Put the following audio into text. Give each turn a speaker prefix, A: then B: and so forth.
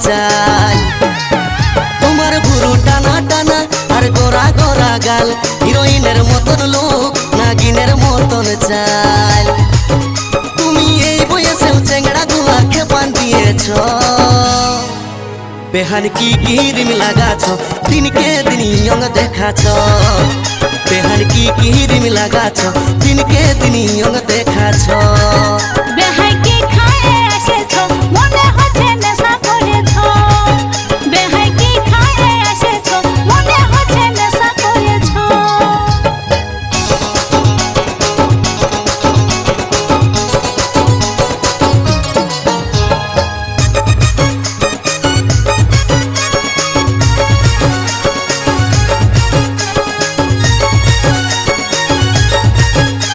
A: চাই। তোমার ভুরু টানা টানা আর গোরা গোরা গাল, হিরোইনের মতন লোক নাগিনের মতন চাল। তুমি এই বয়সেও চেংড়া গুলা খেপান দিয়েছ, বেহান কি ক্রিম লাগাছ দিনকে দিন ইয়ং দেখাছ। বেহান কি ক্রিম লাগাছ দিনকে দিন ইয়ং দেখাছ।